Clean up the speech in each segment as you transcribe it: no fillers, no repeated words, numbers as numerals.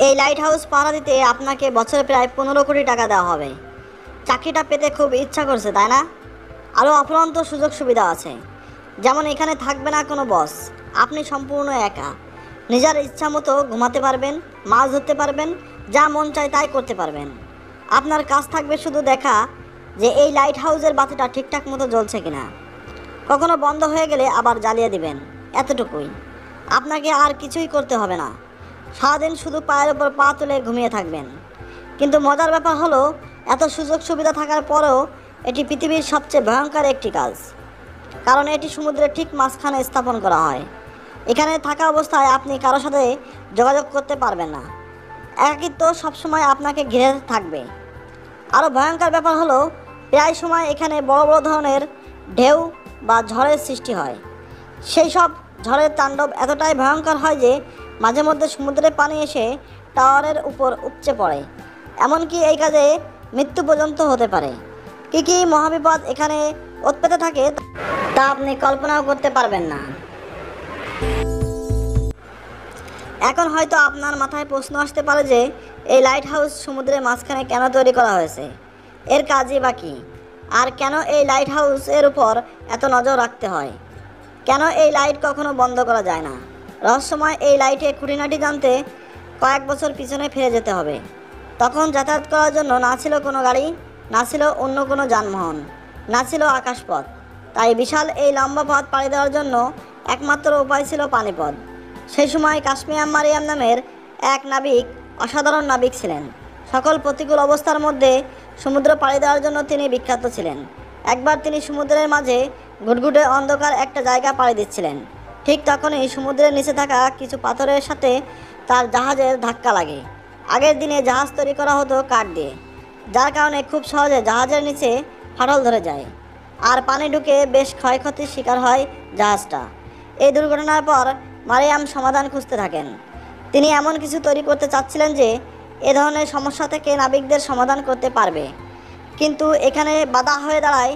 এই light house পাহারা দিতে আপনাকে বছরে প্রায় 15 কোটি টাকা দেওয়া হবে। চাকরিটা পেতে খুব ইচ্ছা করছে, তাই না? আরও অফুরন্ত সুযোগ সুবিধা আছে, যেমন এখানে থাকবে না কোনো বস, আপনি সম্পূর্ণ একা। নিজের ইচ্ছা মতো ঘুমাতে পারবেন, মাছ ধরতে পারবেন, যা মন চায় তাই করতে পারবেন। আপনার কাজ থাকবে শুধু দেখা যে এই লাইট হাউসের বাতিটা ঠিকঠাক মতো জ্বলছে কিনা, কখনো বন্ধ হয়ে গেলে আবার জ্বালিয়ে দিবেন, এতটুকুই। আপনাকে আর কিছুই করতে হবে না, সারাদিন শুধু পায়ের ওপর পা তুলে ঘুমিয়ে থাকবেন। কিন্তু মজার ব্যাপার হলো, এত সুযোগ সুবিধা থাকার পরেও এটি পৃথিবীর সবচেয়ে ভয়ঙ্কর একটি কাজ, কারণ এটি সমুদ্রের ঠিক মাঝখানে স্থাপন করা হয়। এখানে থাকা অবস্থায় আপনি কারোর সাথে যোগাযোগ করতে পারবেন না, একাকিত্ব সবসময় আপনাকে ঘিরে থাকবে। আরও ভয়ঙ্কর ব্যাপার হলো, প্রায় সময় এখানে বড় বড় ধরনের ঢেউ বা ঝড়ের সৃষ্টি হয়। সেই সব ঝড়ের তাণ্ডব এতটাই ভয়ঙ্কর হয় যে মাঝে মধ্যে সমুদ্রের পানি এসে টাওয়ারের উপর উপচে পড়ে, এমনকি এই কাজে মৃত্যু পর্যন্ত হতে পারে। কী কী মহাবিপদ এখানে উৎপেতে থাকে তা আপনি কল্পনাও করতে পারবেন না। এখন হয়তো আপনার মাথায় প্রশ্ন আসতে পারে যে এই লাইট হাউস সমুদ্রের মাঝখানে কেন তৈরি করা হয়েছে, এর কাজই বা কী, আর কেন এই লাইট হাউসের উপর এত নজর রাখতে হয়, কেন এই লাইট কখনো বন্ধ করা যায় না। রহস্যময় এই লাইটে খুঁটিনাটি জানতে কয়েক বছর পিছনে ফিরে যেতে হবে। তখন যাতায়াত করার জন্য না ছিল কোনো গাড়ি, না ছিল অন্য কোনো যানবাহন, না ছিল আকাশপথ। তাই বিশাল এই লম্বা পথ পাড়ি দেওয়ার জন্য একমাত্র উপায় ছিল পানিপথ। সেই সময় কাশ্মীর মারিয়াম নামের এক নাবিক অসাধারণ নাবিক ছিলেন। সকল প্রতিকূল অবস্থার মধ্যে সমুদ্র পাড়ি দেওয়ার জন্য তিনি বিখ্যাত ছিলেন। একবার তিনি সমুদ্রের মাঝে ঘুটঘুটে অন্ধকার একটা জায়গা পাড়ি দিচ্ছিলেন। ঠিক তখনই সমুদ্রের নিচে থাকা কিছু পাথরের সাথে তার জাহাজের ধাক্কা লাগে। আগের দিনে জাহাজ তৈরি করা হতো কাঠ দিয়ে, যার কারণে খুব সহজে জাহাজের নিচে ফাটল ধরে যায় আর পানি ঢুকে বেশ ক্ষয়ক্ষতির শিকার হয় জাহাজটা। এই দুর্ঘটনার পর মারিয়াম সমাধান খুঁজতে থাকেন। তিনি এমন কিছু তৈরি করতে চাচ্ছিলেন যে এ ধরনের সমস্যা থেকে নাবিকদের সমাধান করতে পারবে। কিন্তু এখানে বাধা হয়ে দাঁড়ায়,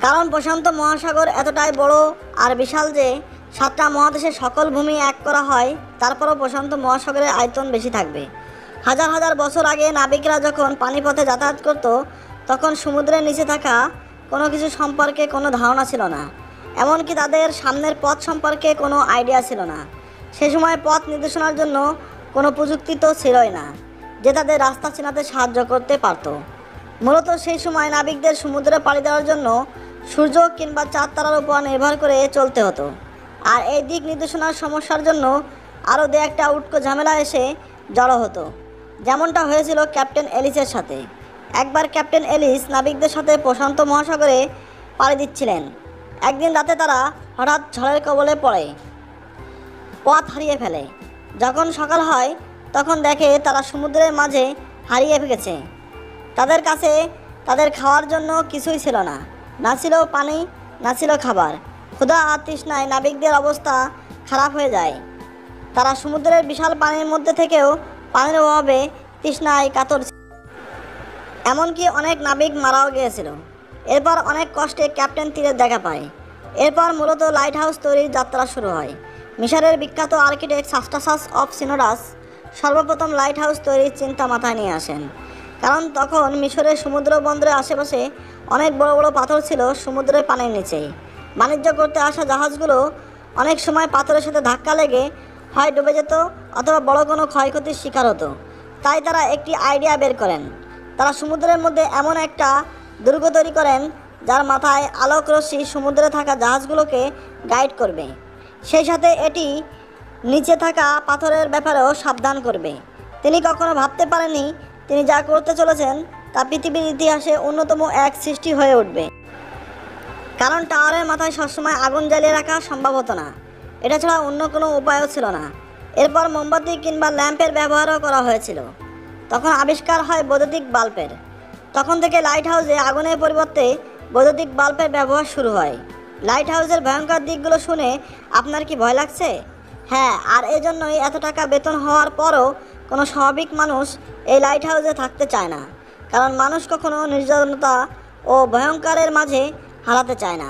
কারণ প্রশান্ত মহাসাগর এতটাই বড় আর বিশাল যে 7টা মহাদেশের সকল ভূমি এক করা হয়, তারপরও প্রশান্ত মহাসাগরের আয়তন বেশি থাকবে। হাজার হাজার বছর আগে নাবিকরা যখন পানিপথে যাতায়াত করত, তখন সমুদ্রের নিচে থাকা কোনো কিছু সম্পর্কে কোনো ধারণা ছিল না, এমনকি তাদের সামনের পথ সম্পর্কে কোনো আইডিয়া ছিল না। সে সময় পথ নির্দেশনার জন্য কোনো প্রযুক্তি তো ছিলই না যে তাদের রাস্তা চেনাতে সাহায্য করতে পারত। মূলত সেই সময় নাবিকদের সমুদ্রে পাড়ি দেওয়ার জন্য সূর্য কিংবা চাঁদ তারার উপর নির্ভর করে চলতে হতো। আর এই দিক নির্দেশনার সমস্যার জন্য আরও একটা উটকো ঝামেলা এসে জড়ো হতো, যেমনটা হয়েছিল ক্যাপ্টেন এলিসের সাথে। একবার ক্যাপ্টেন এলিস নাবিকদের সাথে প্রশান্ত মহাসাগরে পাড়ি দিচ্ছিলেন। একদিন রাতে তারা হঠাৎ ঝড়ের কবলে পড়ে পথ হারিয়ে ফেলে। যখন সকাল হয় তখন দেখে তারা সমুদ্রের মাঝে হারিয়ে গেছে। তাদের কাছে তাদের খাওয়ার জন্য কিছুই ছিল না, না ছিল পানি, না ছিল খাবার। ক্ষুধা আর তৃষ্ণায় নাবিকদের অবস্থা খারাপ হয়ে যায়। তারা সমুদ্রের বিশাল পানির মধ্যে থেকেও পানির অভাবে তৃষ্ণায় কাতর, এমনকি অনেক নাবিক মারাও গিয়েছিল। এরপর অনেক কষ্টে ক্যাপ্টেন তীরের দেখা পায়। এরপর মূলত লাইট হাউস তৈরির যাত্রা শুরু হয়। মিশরের বিখ্যাত আর্কিটেক্ট সাস্টাসাস অফ সিনোডাস সর্বপ্রথম লাইট হাউস তৈরির চিন্তা মাথায় নিয়ে আসেন, কারণ তখন মিশরের সমুদ্র বন্দরের আশেপাশে অনেক বড় বড় পাথর ছিল সমুদ্রের পানির নিচেই। বাণিজ্য করতে আসা জাহাজগুলো অনেক সময় পাথরের সাথে ধাক্কা লেগে হয় ডুবে যেত অথবা বড় কোনো ক্ষয়ক্ষতির শিকার হতো। তাই তারা একটি আইডিয়া বের করেন। তারা সমুদ্রের মধ্যে এমন একটা দুর্গ তৈরি করেন যার মাথায় আলোক রশ্মি সমুদ্রে থাকা জাহাজগুলোকে গাইড করবে, সেই সাথে এটি নিচে থাকা পাথরের ব্যাপারেও সাবধান করবে। তিনি কখনো ভাবতে পারেননি তিনি যা করতে চলেছেন তা পৃথিবীর ইতিহাসে অন্যতম এক সৃষ্টি হয়ে উঠবে, কারণ টাওয়ারের মাথায় সবসময় আগুন জ্বালিয়ে রাখা সম্ভব হতো না। এটা ছাড়া অন্য কোনো উপায়ও ছিল না। এরপর মোমবাতি কিংবা ল্যাম্পের ব্যবহারও করা হয়েছিল। তখন আবিষ্কার হয় বৈদ্যুতিক বাল্বের। তখন থেকে লাইট হাউসে আগুনের পরিবর্তে বৈদ্যুতিক বাল্বের ব্যবহার শুরু হয়। লাইট হাউসের ভয়ঙ্কর দিকগুলো শুনে আপনার কি ভয় লাগছে? হ্যাঁ, আর এজন্যই এত টাকা বেতন হওয়ার পরও কোনো স্বাভাবিক মানুষ এই লাইট হাউসে থাকতে চায় না, কারণ মানুষ কখনো নির্জনতা ও ভয়ঙ্করের মাঝে হারাতে চায় না।